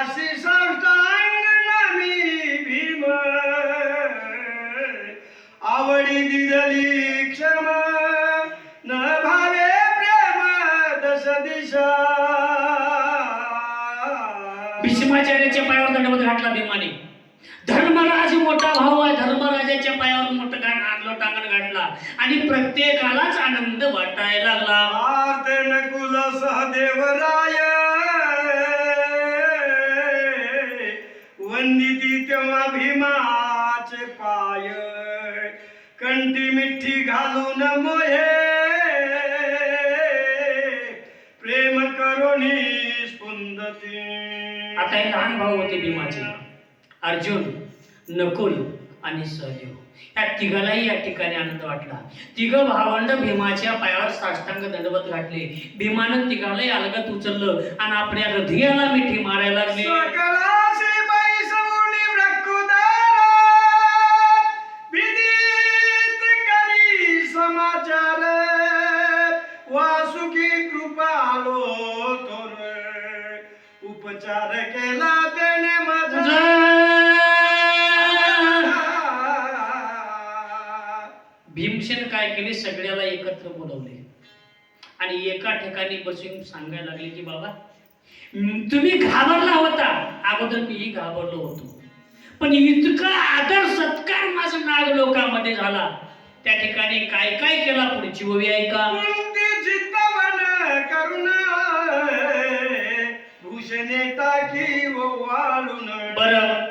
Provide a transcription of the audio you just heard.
पायासी साष्टांग नमी भीम आवडी दिदली क्षम न भावे प्रेम दश दिशा. भीष्माचार्याच्या पायावर दंडवत घातला भीमाने. धर्मराज मोठा भाऊ आहे, धर्मराजाच्या पायावर मोठं लोटांगण घातला आणि प्रत्येकालाच आनंद वाटायला लागला. आर्त नकुल सहदेवराय वंदिती तेव्हा भीमाचे पाय कंठी मिठी घालून मोहे प्रेम करुणी स्पुंदती. आता हे लहान भाऊ होते भीमाचे, अर्जुन, नकुल आणि सहदेव. या तिघालाही या ठिकाणी आनंद वाटला. तिघ भावंड भीमाच्या पायावर साष्टांग दंडवत घातले. भीमानं तिघालाही अलगत उचललं आणि आपल्या हृदयाला मिठी मारायला लागले. सकलासी बैसवणी वृक्षुदार विदित करी समाचार वासुकी कृपालो तोर उपचार केला त्याने माझा. भीमसेन काय केले, सगळ्याला एकत्र बोलवले आणि एका ठिकाणी बसून सांगायला लागले की बाबा तुम्ही घाबरला होता, अगोदर मीही घाबरलो होतो, पण इतका आदर सत्कार माझा नाग लोकांमध्ये झाला, त्या ठिकाणी काय काय केला पुढची ओवी ऐका. चित्तवन करुण भूषणे टाकी वाळून बरं